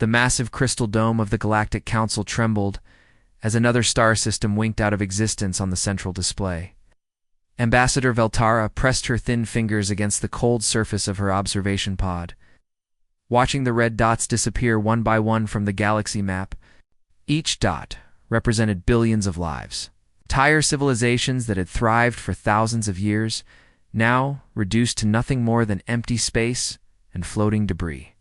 The massive crystal dome of the Galactic Council trembled as another star system winked out of existence on the central display. Ambassador Veltara pressed her thin fingers against the cold surface of her observation pod. Watching the red dots disappear one by one from the galaxy map, each dot represented billions of lives. Entire civilizations that had thrived for thousands of years, now reduced to nothing more than empty space and floating debris.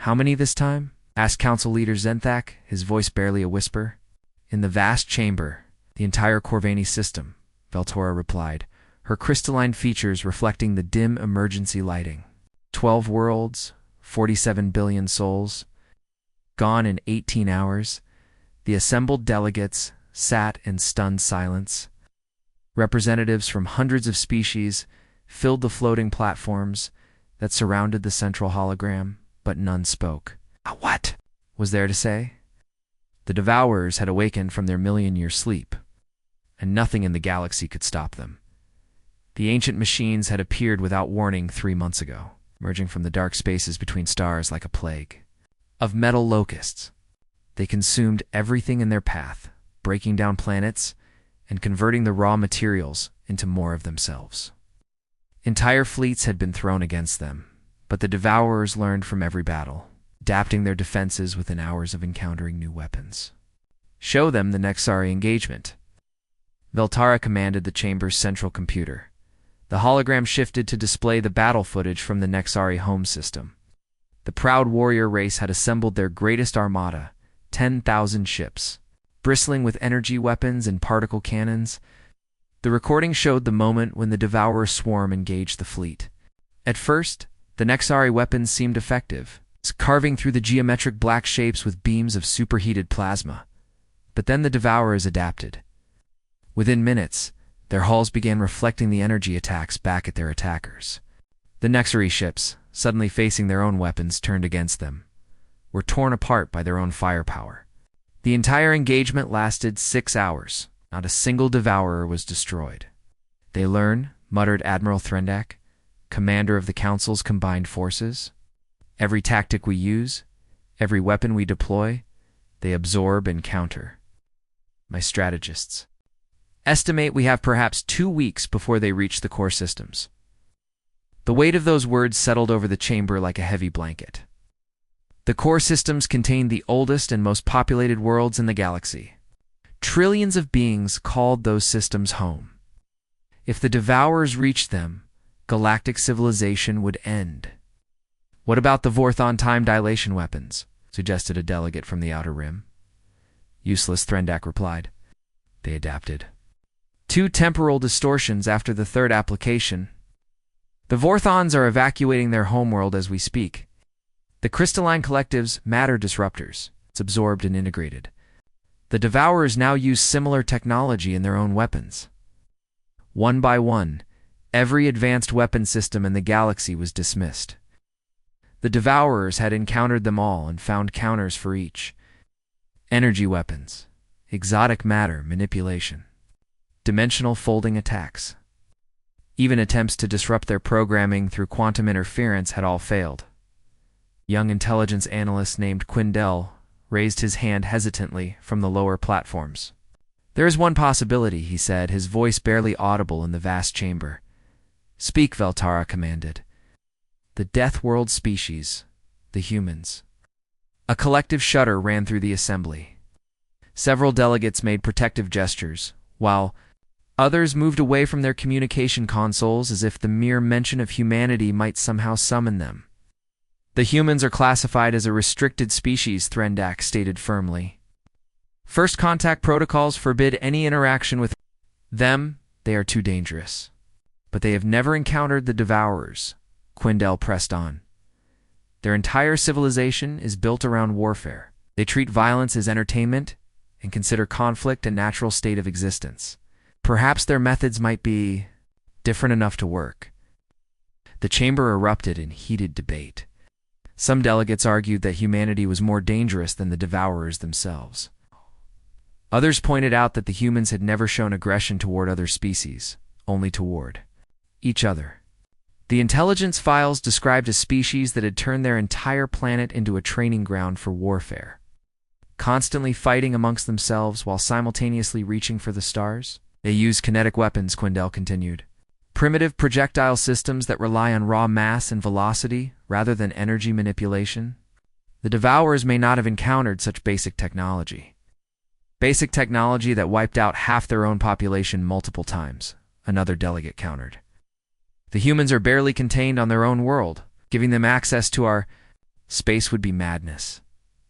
"How many this time?" asked Council Leader Zenthak, his voice barely a whisper. "In the vast chamber, the entire Corvani system," Veltora replied, her crystalline features reflecting the dim emergency lighting. 12 worlds, 47 billion souls. Gone in 18 hours, the assembled delegates sat in stunned silence. Representatives from hundreds of species filled the floating platforms that surrounded the central hologram, but none spoke. What was there to say? The Devourers had awakened from their million-year sleep, and nothing in the galaxy could stop them. The ancient machines had appeared without warning 3 months ago, emerging from the dark spaces between stars like a plague. Of metal locusts, they consumed everything in their path, breaking down planets and converting the raw materials into more of themselves. Entire fleets had been thrown against them, but the Devourers learned from every battle, adapting their defenses within hours of encountering new weapons. "Show them the Nexari engagement." Veltara commanded the chamber's central computer. The hologram shifted to display the battle footage from the Nexari home system. The proud warrior race had assembled their greatest armada, 10,000 ships, bristling with energy weapons and particle cannons. The recording showed the moment when the Devourer swarm engaged the fleet. At first, the Nexari weapons seemed effective, carving through the geometric black shapes with beams of superheated plasma. But then the Devourers adapted. Within minutes, their hulls began reflecting the energy attacks back at their attackers. The Nexari ships, suddenly facing their own weapons turned against them, were torn apart by their own firepower. The entire engagement lasted 6 hours. Not a single Devourer was destroyed. "They learn," muttered Admiral Threndak, commander of the Council's combined forces. "Every tactic we use, every weapon we deploy, they absorb and counter. My strategists estimate we have perhaps 2 weeks before they reach the core systems." The weight of those words settled over the chamber like a heavy blanket. The core systems contained the oldest and most populated worlds in the galaxy. Trillions of beings called those systems home. If the Devourers reached them, galactic civilization would end. "What about the Vorthon time dilation weapons?" suggested a delegate from the Outer Rim. "Useless," Threndak replied. "They adapted. 2 temporal distortions after the 3rd application. The Vorthons are evacuating their homeworld as we speak. The crystalline collective's matter disruptors. It's absorbed and integrated. The Devourers now use similar technology in their own weapons." One by one, every advanced weapon system in the galaxy was dismissed. The Devourers had encountered them all and found counters for each. Energy weapons, exotic matter manipulation, dimensional folding attacks. Even attempts to disrupt their programming through quantum interference had all failed. Young intelligence analyst named Quindel raised his hand hesitantly from the lower platforms. "There is one possibility," he said, his voice barely audible in the vast chamber. "Speak," Veltara commanded. "The Death World species, the humans." A collective shudder ran through the assembly. Several delegates made protective gestures, while others moved away from their communication consoles as if the mere mention of humanity might somehow summon them. "The humans are classified as a restricted species," Threndak stated firmly. "First contact protocols forbid any interaction with them. They are too dangerous." "But they have never encountered the Devourers," Quindel pressed on. "Their entire civilization is built around warfare. They treat violence as entertainment and consider conflict a natural state of existence. Perhaps their methods might be different enough to work." The chamber erupted in heated debate. Some delegates argued that humanity was more dangerous than the Devourers themselves. Others pointed out that the humans had never shown aggression toward other species, only toward each other. The intelligence files described a species that had turned their entire planet into a training ground for warfare, constantly fighting amongst themselves while simultaneously reaching for the stars. They use kinetic weapons, Quindel continued. Primitive projectile systems that rely on raw mass and velocity rather than energy manipulation. The Devourers may not have encountered such basic technology. Basic technology that wiped out half their own population multiple times, another delegate countered. The humans are barely contained on their own world. Giving them access to our space would be madness.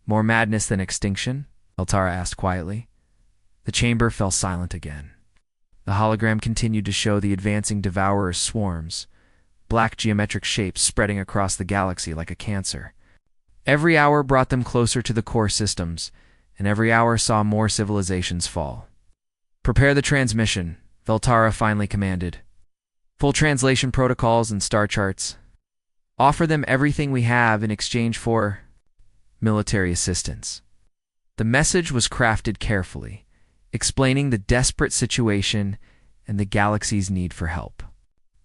More madness than extinction? Veltara asked quietly. The chamber fell silent again. The hologram continued to show the advancing Devourers' swarms, black geometric shapes spreading across the galaxy like a cancer. Every hour brought them closer to the core systems, and every hour saw more civilizations fall. Prepare the transmission, Veltara finally commanded. Full translation protocols and star charts. Offer them everything we have in exchange for military assistance. The message was crafted carefully, explaining the desperate situation and the galaxy's need for help.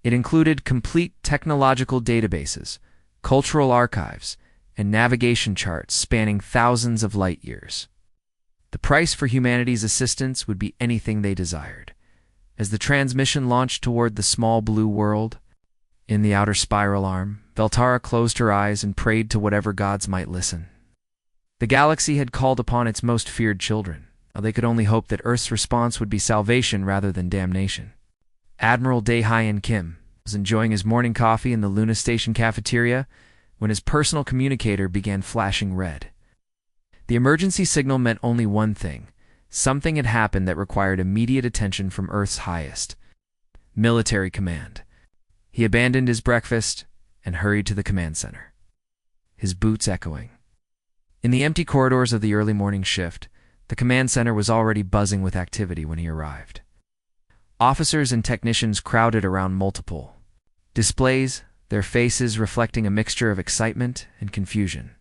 It included complete technological databases, cultural archives, and navigation charts spanning thousands of light years. The price for humanity's assistance would be anything they desired. As the transmission launched toward the small blue world, in the outer spiral arm, Veltara closed her eyes and prayed to whatever gods might listen. The galaxy had called upon its most feared children. Now they could only hope that Earth's response would be salvation rather than damnation. Admiral Dae-Hyun Kim was enjoying his morning coffee in the Luna Station cafeteria when his personal communicator began flashing red. The emergency signal meant only one thing. Something had happened that required immediate attention from Earth's highest military command. He abandoned his breakfast and hurried to the command center, his boots echoing. In the empty corridors of the early morning shift, the command center was already buzzing with activity when he arrived. Officers and technicians crowded around multiple displays, their faces reflecting a mixture of excitement and confusion.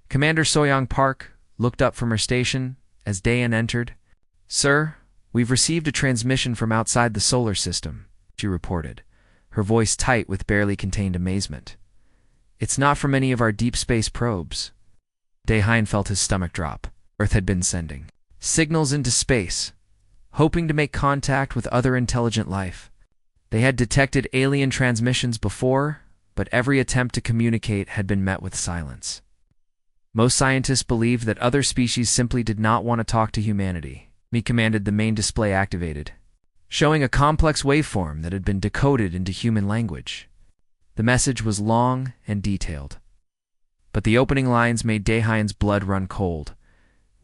Commander Soyoung Park looked up from her station as Daeun entered. "Sir, we've received a transmission from outside the solar system," she reported, her voice tight with barely contained amazement. "It's not from any of our deep space probes." Daehyun felt his stomach drop. Earth had been sending signals into space, hoping to make contact with other intelligent life. They had detected alien transmissions before, but every attempt to communicate had been met with silence. Most scientists believed that other species simply did not want to talk to humanity. Me commanded the main display activated, showing a complex waveform that had been decoded into human language. The message was long and detailed, but the opening lines made Daehyun's blood run cold.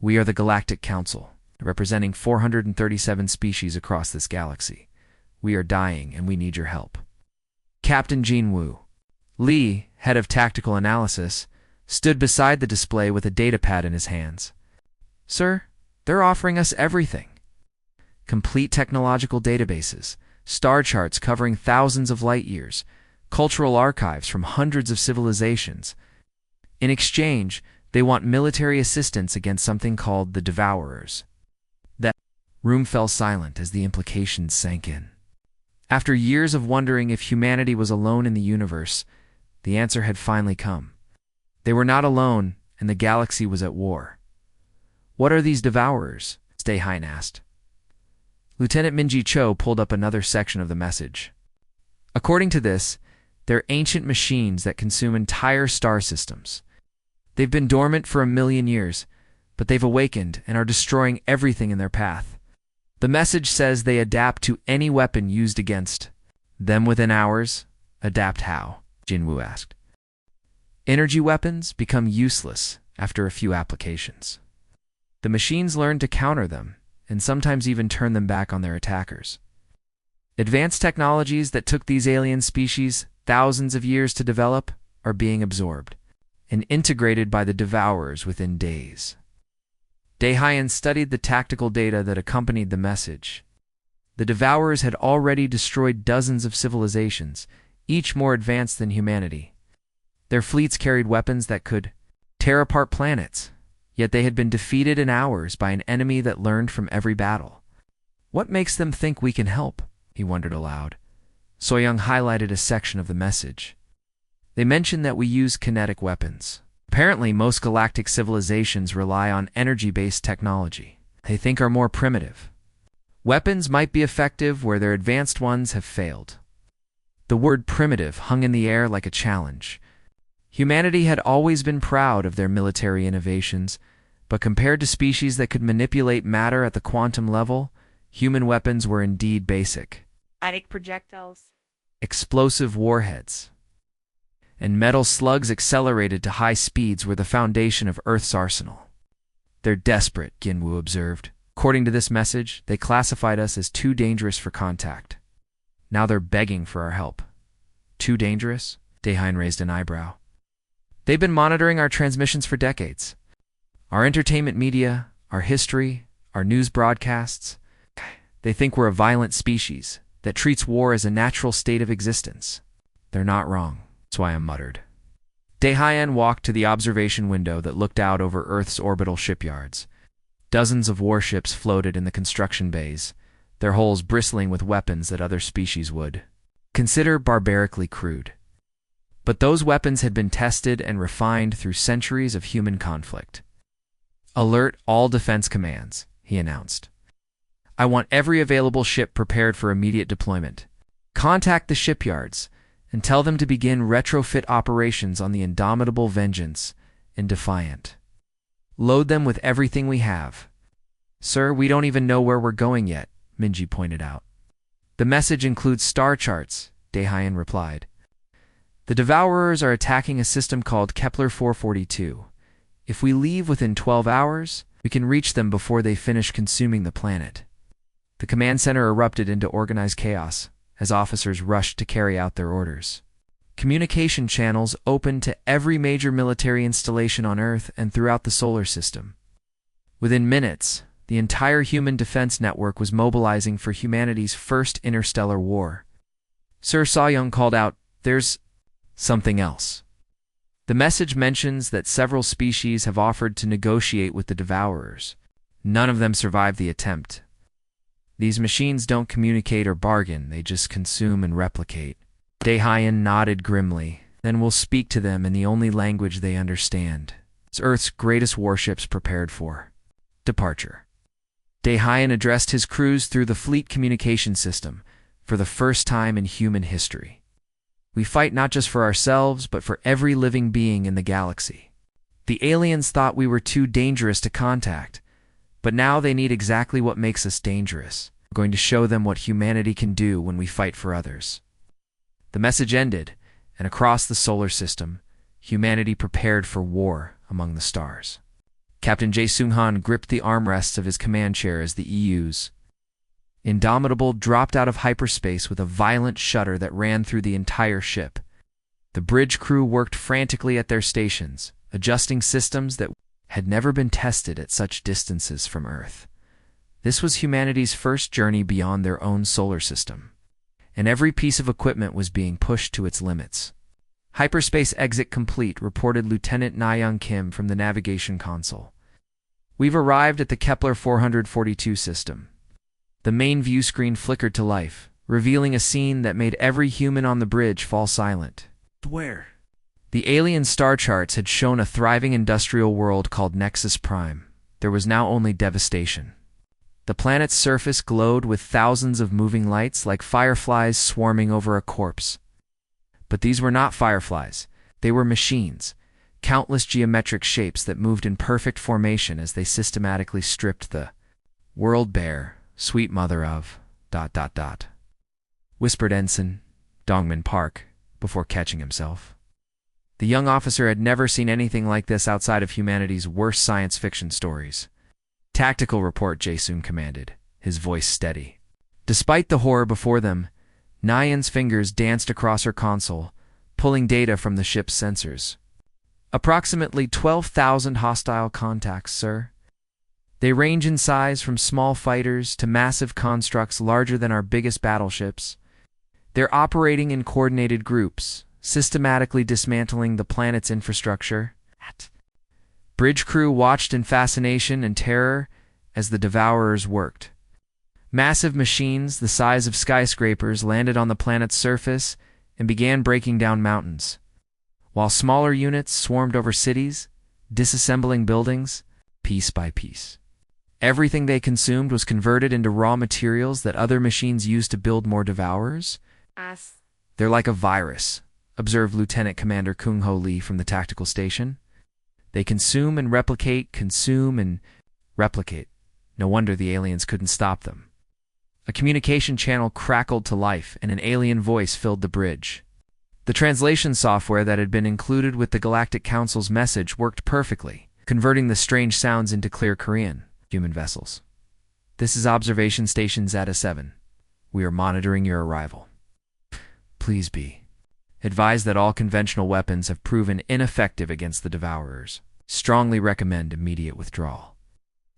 "We are the Galactic Council, representing 437 species across this galaxy. We are dying and we need your help." Captain Jin-Woo Lee, head of tactical analysis, stood beside the display with a datapad in his hands. "Sir, they're offering us everything. Complete technological databases, star charts covering thousands of light years, cultural archives from hundreds of civilizations. In exchange, they want military assistance against something called the Devourers." That room fell silent as the implications sank in. After years of wondering if humanity was alone in the universe, the answer had finally come. They were not alone, and the galaxy was at war. "What are these Devourers?" Daehyun asked. Lieutenant Minji Cho pulled up another section of the message. "According to this, they're ancient machines that consume entire star systems. They've been dormant for 1,000,000 years, but they've awakened and are destroying everything in their path. The message says they adapt to any weapon used against them within hours." "Adapt how?" Jin-Woo asked. "Energy weapons become useless after a few applications. The machines learn to counter them, and sometimes even turn them back on their attackers. Advanced technologies that took these alien species thousands of years to develop are being absorbed and integrated by the Devourers within days." Daehyun studied the tactical data that accompanied the message. The Devourers had already destroyed dozens of civilizations, each more advanced than humanity. Their fleets carried weapons that could tear apart planets, yet they had been defeated in hours by an enemy that learned from every battle. "What makes them think we can help?" he wondered aloud. Soyoung highlighted a section of the message. They mentioned that we use kinetic weapons. Apparently, most galactic civilizations rely on energy-based technology. They think are more primitive. Weapons might be effective where their advanced ones have failed. The word primitive hung in the air like a challenge. Humanity had always been proud of their military innovations, but compared to species that could manipulate matter at the quantum level, human weapons were indeed basic. Kinetic projectiles, Explosive warheads, and metal slugs accelerated to high speeds were the foundation of Earth's arsenal. They're desperate, Ginwu observed. According to this message, they classified us as too dangerous for contact. Now they're begging for our help. Too dangerous? Daehan raised an eyebrow. They've been monitoring our transmissions for decades. Our entertainment media, our history, our news broadcasts. They think we're a violent species that treats war as a natural state of existence. They're not wrong, Soyoung muttered. Daehan walked to the observation window that looked out over Earth's orbital shipyards. Dozens of warships floated in the construction bays, their hulls bristling with weapons that other species would consider barbarically crude. But those weapons had been tested and refined through centuries of human conflict. Alert all defense commands, he announced. I want every available ship prepared for immediate deployment. Contact the shipyards and tell them to begin retrofit operations on the indomitable Vengeance and Defiant. Load them with everything we have. Sir, we don't even know where we're going yet, Minji pointed out. The message includes star charts, Daehan replied. The Devourers are attacking a system called Kepler 442. If we leave within 12 hours, we can reach them before they finish consuming the planet. The command center erupted into organized chaos as officers rushed to carry out their orders. Communication channels opened to every major military installation on Earth and throughout the solar system. Within minutes, the entire human defense network was mobilizing for humanity's first interstellar war. Sir Soyoung called out, "There's something else." The message mentions that several species have offered to negotiate with the Devourers. None of them survived the attempt. These machines don't communicate or bargain, they just consume and replicate. Daehan nodded grimly. Then we'll speak to them in the only language they understand. It's Earth's greatest warships prepared for departure. Daehan addressed his crews through the fleet communication system for the first time in human history. We fight not just for ourselves, but for every living being in the galaxy. The aliens thought we were too dangerous to contact, but now they need exactly what makes us dangerous. We're going to show them what humanity can do when we fight for others. The message ended, and across the solar system, humanity prepared for war among the stars. Captain Jae Sung-han gripped the armrests of his command chair as the EU's Indomitable dropped out of hyperspace with a violent shudder that ran through the entire ship. The bridge crew worked frantically at their stations, adjusting systems that had never been tested at such distances from Earth. This was humanity's first journey beyond their own solar system, and every piece of equipment was being pushed to its limits. "Hyperspace exit complete," reported Lieutenant Na-young Kim from the navigation console. "We've arrived at the Kepler 442 system." The main view screen flickered to life, revealing a scene that made every human on the bridge fall silent. Where? The alien star charts had shown a thriving industrial world called Nexus Prime. There was now only devastation. The planet's surface glowed with thousands of moving lights like fireflies swarming over a corpse. But these were not fireflies. They were machines, countless geometric shapes that moved in perfect formation as they systematically stripped the world bare, sweet mother of ... whispered Ensign Dongmin Park before catching himself. The young officer had never seen anything like this outside of humanity's worst science fiction stories. "Tactical report," Jae-sung commanded, his voice steady. Despite the horror before them, Na-young's fingers danced across her console, pulling data from the ship's sensors. "Approximately 12,000 hostile contacts, sir. They range in size from small fighters to massive constructs larger than our biggest battleships. They're operating in coordinated groups, systematically dismantling the planet's infrastructure." Bridge crew watched in fascination and terror as the Devourers worked. Massive machines the size of skyscrapers landed on the planet's surface and began breaking down mountains, while smaller units swarmed over cities, disassembling buildings piece by piece. Everything they consumed was converted into raw materials that other machines used to build more devourers. They're like a virus, observed Lieutenant Commander Kung Ho Lee from the tactical station. They consume and replicate, consume and replicate. No wonder the aliens couldn't stop them. A communication channel crackled to life, and an alien voice filled the bridge. The translation software that had been included with the Galactic Council's message worked perfectly, converting the strange sounds into clear Korean. Human vessels. This is Observation Station Zeta 7. We are monitoring your arrival. Please be advised that all conventional weapons have proven ineffective against the Devourers. Strongly recommend immediate withdrawal.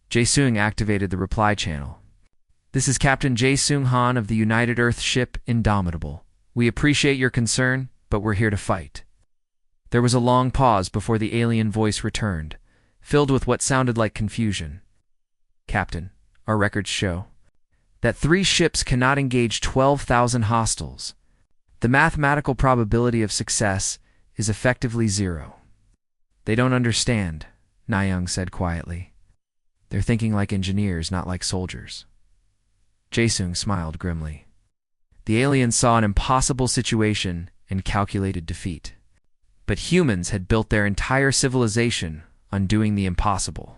Jae-Sung activated the reply channel. This is Captain Jae-Sung Han of the United Earth ship Indomitable. We appreciate your concern, but we're here to fight. There was a long pause before the alien voice returned, filled with what sounded like confusion. Captain, our records show that 3 ships cannot engage 12,000 hostiles. The mathematical probability of success is effectively 0. They don't understand, Nayoung said quietly. They're thinking like engineers, not like soldiers. Jae-Sung smiled grimly. The aliens saw an impossible situation and calculated defeat. But humans had built their entire civilization on doing the impossible.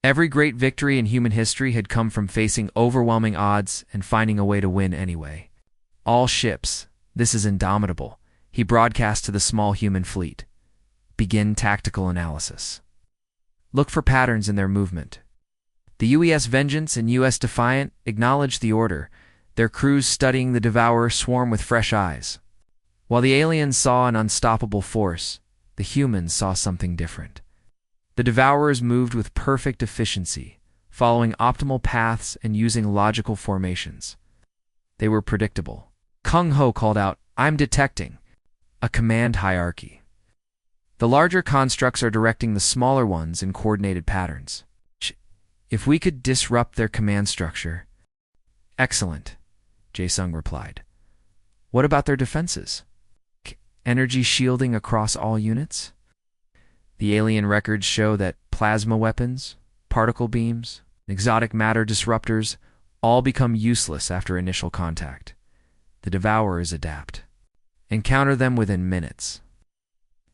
Every great victory in human history had come from facing overwhelming odds and finding a way to win anyway. All ships, this is Indomitable, he broadcast to the small human fleet. Begin tactical analysis. Look for patterns in their movement. The UES Vengeance and US Defiant acknowledged the order, their crews studying the Devourer swarm with fresh eyes. While the aliens saw an unstoppable force, the humans saw something different. The Devourers moved with perfect efficiency, following optimal paths and using logical formations. They were predictable. Kung Ho called out, "I'm detecting a command hierarchy. The larger constructs are directing the smaller ones in coordinated patterns. If we could disrupt their command structure..." "Excellent," Jae-Sung replied. "What about their defenses? Energy shielding across all units?" The alien records show that plasma weapons, particle beams, exotic matter disruptors all become useless after initial contact. The Devourers adapt and counter them within minutes.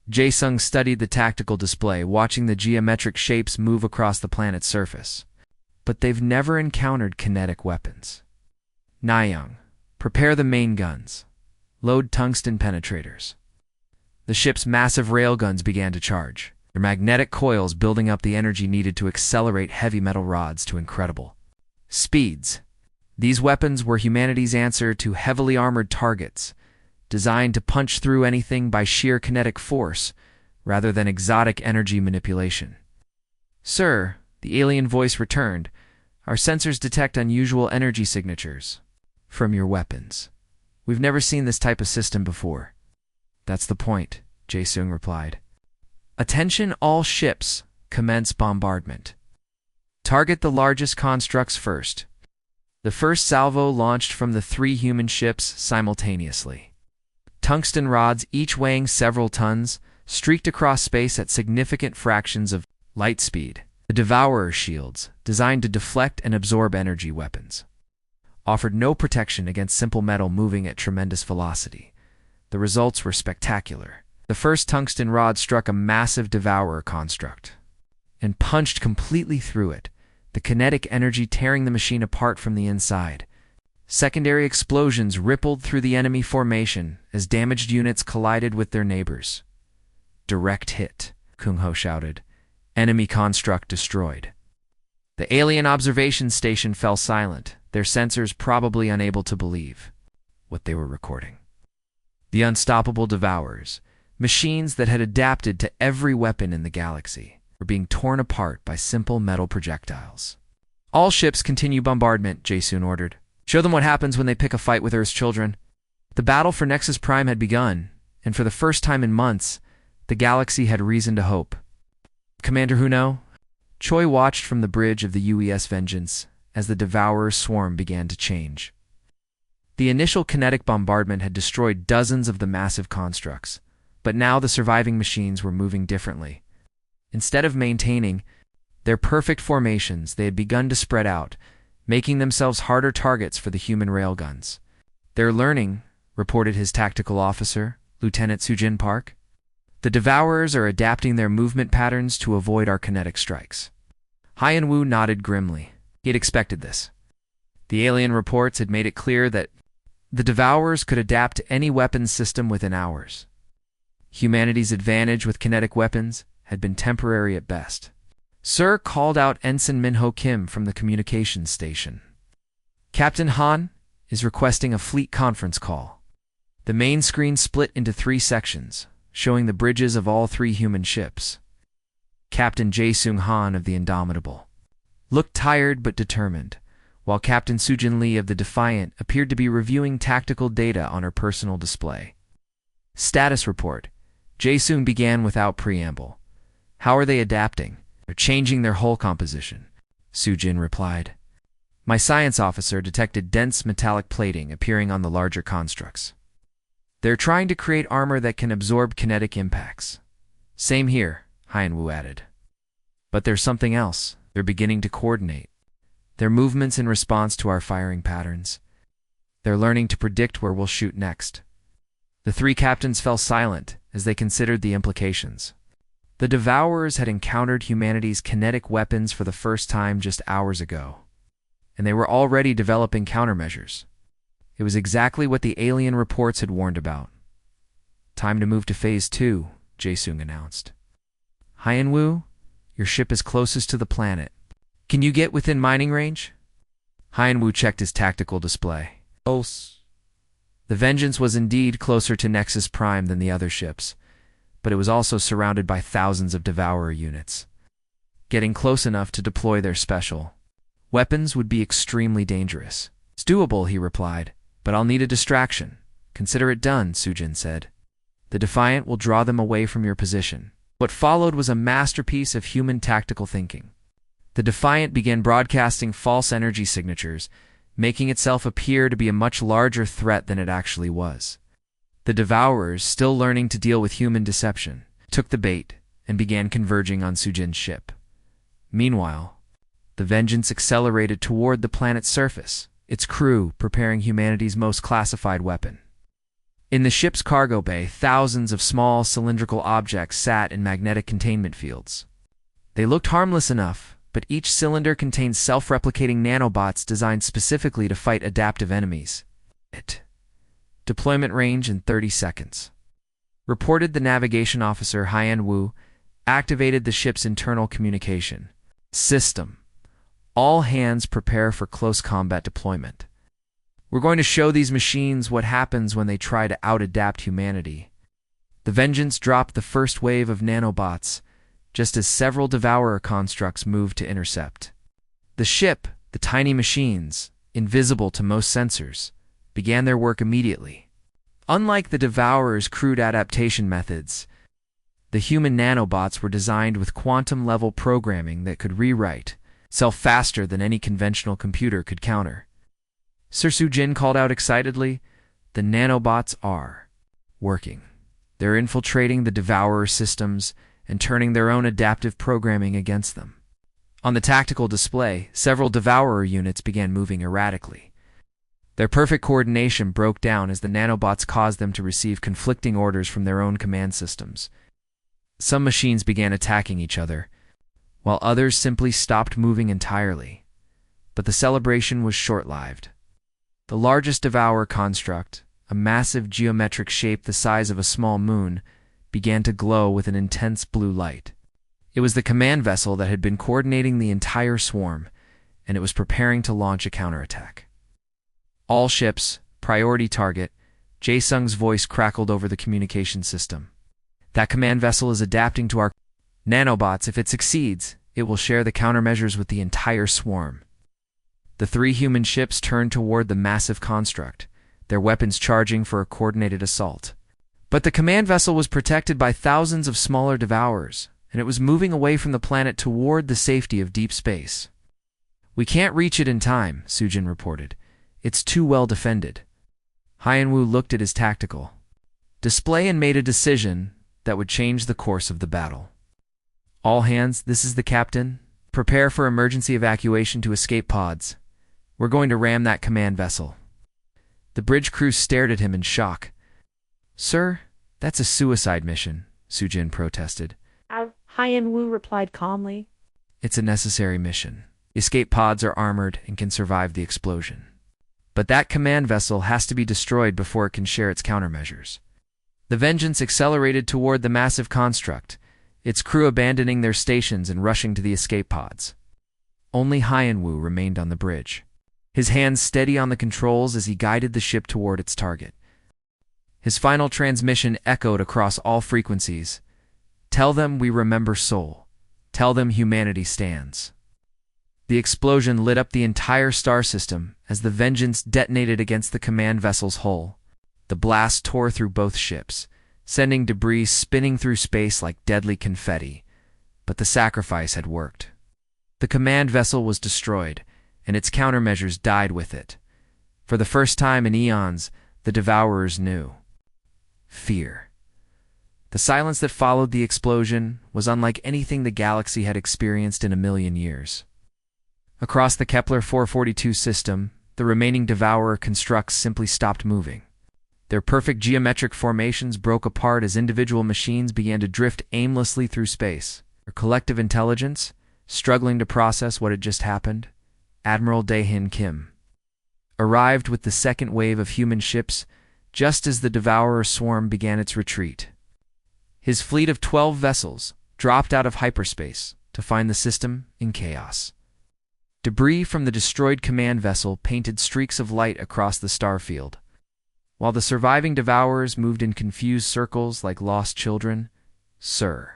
Jae-Sung studied the tactical display, watching the geometric shapes move across the planet's surface. But they've never encountered kinetic weapons. Nayoung, prepare the main guns. Load tungsten penetrators. The ship's massive railguns began to charge, their magnetic coils building up the energy needed to accelerate heavy metal rods to incredible speeds. These weapons were humanity's answer to heavily armored targets, designed to punch through anything by sheer kinetic force rather than exotic energy manipulation. "Sir," the alien voice returned, "our sensors detect unusual energy signatures from your weapons. We've never seen this type of system before." "That's the point," Jae-Sung replied. "Attention all ships, commence bombardment. Target the largest constructs first." The first salvo launched from the 3 human ships simultaneously. Tungsten rods, each weighing several tons, streaked across space at significant fractions of light speed. The Devourer shields, designed to deflect and absorb energy weapons, offered no protection against simple metal moving at tremendous velocity. The results were spectacular. The first tungsten rod struck a massive Devourer construct and punched completely through it, the kinetic energy tearing the machine apart from the inside. Secondary explosions rippled through the enemy formation as damaged units collided with their neighbors. "Direct hit," Kung Ho shouted. "Enemy construct destroyed." The alien observation station fell silent, their sensors probably unable to believe what they were recording. The unstoppable Devourers, machines that had adapted to every weapon in the galaxy, were being torn apart by simple metal projectiles. "All ships continue bombardment," Jae-Sung ordered. "Show them what happens when they pick a fight with Earth's children." The battle for Nexus Prime had begun, and for the first time in months, the galaxy had reason to hope. "Commander Huno?" Choi watched from the bridge of the UES Vengeance as the Devourer's swarm began to change. The initial kinetic bombardment had destroyed dozens of the massive constructs, but now the surviving machines were moving differently. Instead of maintaining their perfect formations, they had begun to spread out, making themselves harder targets for the human railguns. "They're learning," reported his tactical officer, Lieutenant Sujin Park. "The Devourers are adapting their movement patterns to avoid our kinetic strikes." Hyan Wu nodded grimly. He had expected this. The alien reports had made it clear that the Devourers could adapt to any weapons system within hours. Humanity's advantage with kinetic weapons had been temporary at best. "Sir," called out Ensign Minho Kim from the communications station. "Captain Han is requesting a fleet conference call." The main screen split into 3 sections, showing the bridges of all 3 human ships. Captain Jae-Sung Han of the Indomitable looked tired but determined, while Captain Sujin Lee of the Defiant appeared to be reviewing tactical data on her personal display. Status report. Jae-Sung began without preamble. "How are they adapting?" "They're changing their hull composition," Sujin replied. "My science officer detected dense metallic plating appearing on the larger constructs. They're trying to create armor that can absorb kinetic impacts." "Same here," Hyan Wu added. "But there's something else. They're beginning to coordinate their movements in response to our firing patterns. They're learning to predict where we'll shoot next." The 3 captains fell silent as they considered the implications. The Devourers had encountered humanity's kinetic weapons for the first time just hours ago, and they were already developing countermeasures. It was exactly what the alien reports had warned about. "Time to move to Phase 2, Jae-Sung announced. "Hyan Wu, your ship is closest to the planet. Can you get within mining range?" Hyan Wu checked his tactical display. The Vengeance was indeed closer to Nexus Prime than the other ships, but it was also surrounded by thousands of Devourer units. Getting close enough to deploy their special weapons would be extremely dangerous. "It's doable," he replied, "but I'll need a distraction." "Consider it done," Sujin said. "The Defiant will draw them away from your position." What followed was a masterpiece of human tactical thinking. The Defiant began broadcasting false energy signatures, making itself appear to be a much larger threat than it actually was. The Devourers, still learning to deal with human deception, took the bait and began converging on Sujin's ship. Meanwhile, the Vengeance accelerated toward the planet's surface, its crew preparing humanity's most classified weapon. In the ship's cargo bay, thousands of small cylindrical objects sat in magnetic containment fields. They looked harmless enough, but each cylinder contained self-replicating nanobots designed specifically to fight adaptive enemies. Deployment range in 30 seconds. Reported the navigation officer Hyan Wu, activated the ship's internal communication system. "All hands prepare for close combat deployment. We're going to show these machines what happens when they try to out-adapt humanity." The Vengeance dropped the first wave of nanobots, just as several Devourer constructs moved to intercept. The ship, the tiny machines, invisible to most sensors, began their work immediately. Unlike the Devourer's crude adaptation methods, the human nanobots were designed with quantum-level programming that could rewrite itself faster than any conventional computer could counter. Sir Sujin called out excitedly, "The nanobots are working. They're infiltrating the Devourer systems and turning their own adaptive programming against them." On the tactical display, several Devourer units began moving erratically. Their perfect coordination broke down as the nanobots caused them to receive conflicting orders from their own command systems. Some machines began attacking each other, while others simply stopped moving entirely. But the celebration was short-lived. The largest Devourer construct, a massive geometric shape the size of a small moon, began to glow with an intense blue light. It was the command vessel that had been coordinating the entire swarm, and it was preparing to launch a counterattack. "All ships, priority target," Jae-Sung's voice crackled over the communication system. "That command vessel is adapting to our nanobots. If it succeeds, it will share the countermeasures with the entire swarm." The 3 human ships turned toward the massive construct, their weapons charging for a coordinated assault. But the command vessel was protected by thousands of smaller Devourers, and it was moving away from the planet toward the safety of deep space. We can't reach it in time, Sujin reported. It's too well defended. Hyenwu looked at his tactical display and made a decision that would change the course of the battle. All hands, this is the captain. Prepare for emergency evacuation to escape pods. We're going to ram that command vessel. The bridge crew stared at him in shock. Sir, that's a suicide mission, Sujin protested. Hyenwu replied calmly. It's a necessary mission. Escape pods are armored and can survive the explosion. But that command vessel has to be destroyed before it can share its countermeasures. The Vengeance accelerated toward the massive construct, its crew abandoning their stations and rushing to the escape pods. Only Hyenwu remained on the bridge, his hands steady on the controls as he guided the ship toward its target. His final transmission echoed across all frequencies. Tell them we remember Seoul. Tell them humanity stands. The explosion lit up the entire star system as the Vengeance detonated against the command vessel's hull. The blast tore through both ships, sending debris spinning through space like deadly confetti. But the sacrifice had worked. The command vessel was destroyed, and its countermeasures died with it. For the first time in eons, the Devourers knew fear. The silence that followed the explosion was unlike anything the galaxy had experienced in a million years. Across the Kepler 442 system, the remaining Devourer constructs simply stopped moving. Their perfect geometric formations broke apart as individual machines began to drift aimlessly through space. Their collective intelligence, struggling to process what had just happened, Admiral Dae-hin Kim arrived with the second wave of human ships just as the Devourer swarm began its retreat. His fleet of 12 vessels dropped out of hyperspace to find the system in chaos. Debris from the destroyed command vessel painted streaks of light across the starfield. While the surviving Devourers moved in confused circles like lost children, Sir,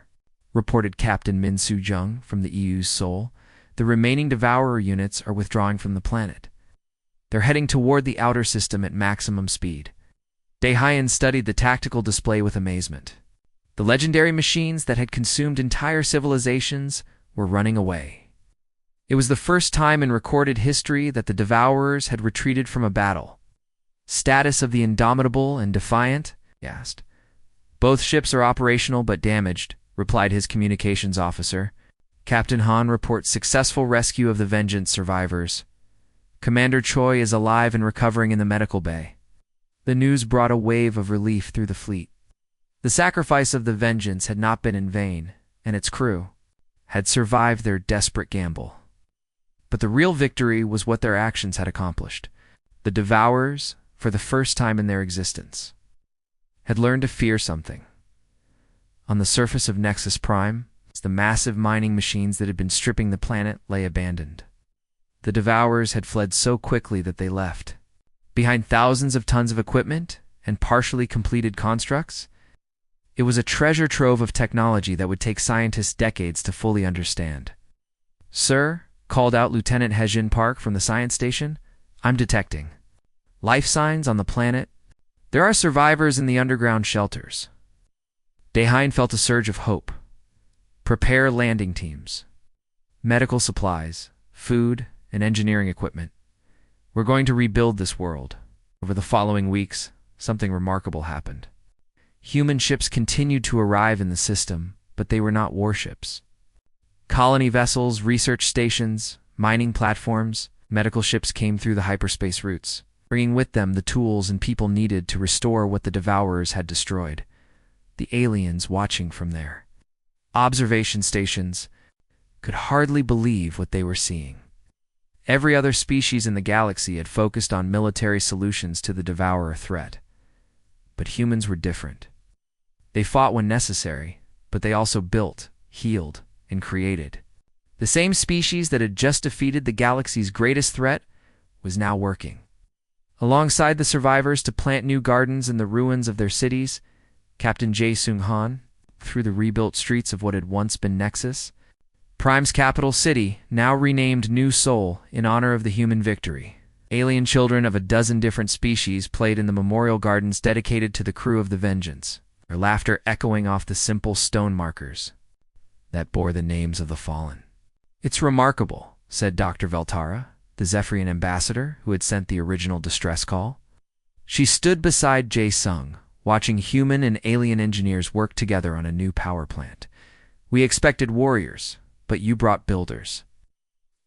reported Captain Min Soo-jung from the EU's Seoul, the remaining Devourer units are withdrawing from the planet. They're heading toward the outer system at maximum speed. Dae-hyun studied the tactical display with amazement. The legendary machines that had consumed entire civilizations were running away. It was the first time in recorded history that the Devourers had retreated from a battle. Status of the Indomitable and Defiant? He asked. Both ships are operational but damaged, replied his communications officer. Captain Han reports successful rescue of the Vengeance survivors. Commander Choi is alive and recovering in the medical bay. The news brought a wave of relief through the fleet. The sacrifice of the Vengeance had not been in vain, and its crew had survived their desperate gamble. But the real victory was what their actions had accomplished. The Devourers, for the first time in their existence, had learned to fear something. On the surface of Nexus Prime, the massive mining machines that had been stripping the planet lay abandoned. The Devourers had fled so quickly that they left behind thousands of tons of equipment and partially completed constructs. It was a treasure trove of technology that would take scientists decades to fully understand. Sir, called out Lieutenant Hejin Park from the science station, I'm detecting life signs on the planet. There are survivors in the underground shelters. Dae-hyun felt a surge of hope. Prepare landing teams. Medical supplies, food, and engineering equipment. We're going to rebuild this world. Over the following weeks, something remarkable happened. Human ships continued to arrive in the system, but they were not warships. Colony vessels, research stations, mining platforms, medical ships came through the hyperspace routes, bringing with them the tools and people needed to restore what the Devourers had destroyed. The aliens watching from their observation stations could hardly believe what they were seeing. Every other species in the galaxy had focused on military solutions to the Devourer threat. But humans were different. They fought when necessary, but they also built, healed, and created. The same species that had just defeated the galaxy's greatest threat was now working alongside the survivors to plant new gardens in the ruins of their cities. Captain Jae Sung-han, through the rebuilt streets of what had once been Nexus, Prime's capital city, now renamed New Seoul in honor of the human victory. Alien children of a dozen different species played in the memorial gardens dedicated to the crew of the Vengeance, their laughter echoing off the simple stone markers that bore the names of the fallen. It's remarkable, said Dr. Veltara, the Zephyrian ambassador who had sent the original distress call. She stood beside Jae Sung, watching human and alien engineers work together on a new power plant. We expected warriors, but you brought builders.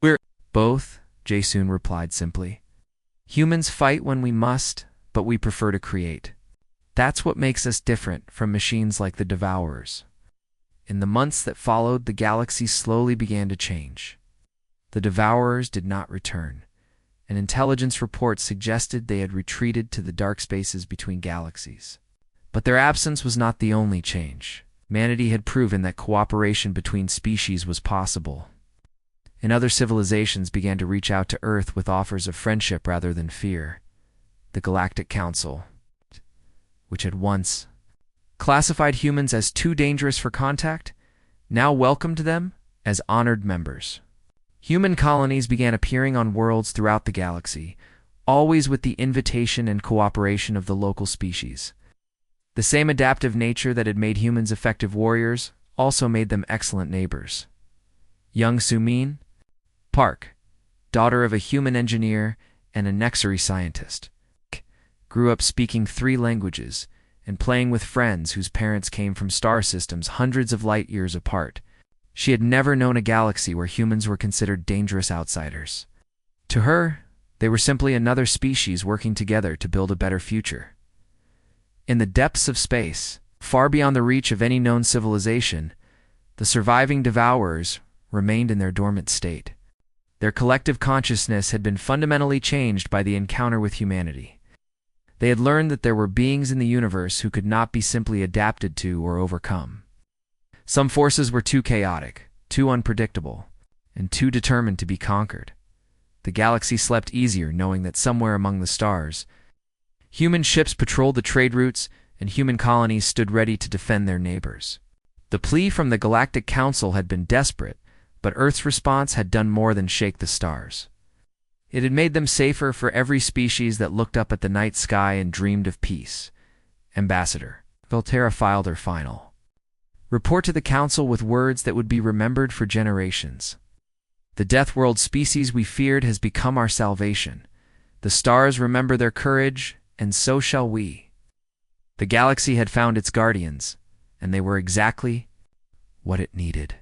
We're both, Jae-soon replied simply. Humans fight when we must, but we prefer to create. That's what makes us different from machines like the Devourers. In the months that followed, the galaxy slowly began to change. The Devourers did not return, and intelligence reports suggested they had retreated to the dark spaces between galaxies. But their absence was not the only change. Humanity had proven that cooperation between species was possible, and other civilizations began to reach out to Earth with offers of friendship rather than fear. The Galactic Council, which had once classified humans as too dangerous for contact, now welcomed them as honored members. Human colonies began appearing on worlds throughout the galaxy, always with the invitation and cooperation of the local species. The same adaptive nature that had made humans effective warriors also made them excellent neighbors. Young Sumin Park, daughter of a human engineer and a Nexary scientist, grew up speaking 3 languages and playing with friends whose parents came from star systems hundreds of light years apart. She had never known a galaxy where humans were considered dangerous outsiders. To her, they were simply another species working together to build a better future. In the depths of space, far beyond the reach of any known civilization, the surviving Devourers remained in their dormant state. Their collective consciousness had been fundamentally changed by the encounter with humanity. They had learned that there were beings in the universe who could not be simply adapted to or overcome. Some forces were too chaotic, too unpredictable, and too determined to be conquered. The galaxy slept easier knowing that somewhere among the stars, human ships patrolled the trade routes and human colonies stood ready to defend their neighbors. The plea from the Galactic Council had been desperate, but Earth's response had done more than shake the stars. It had made them safer for every species that looked up at the night sky and dreamed of peace. Ambassador Veltara filed her final report to the Council with words that would be remembered for generations. The Death World species we feared has become our salvation. The stars remember their courage, and so shall we. The galaxy had found its guardians, and they were exactly what it needed.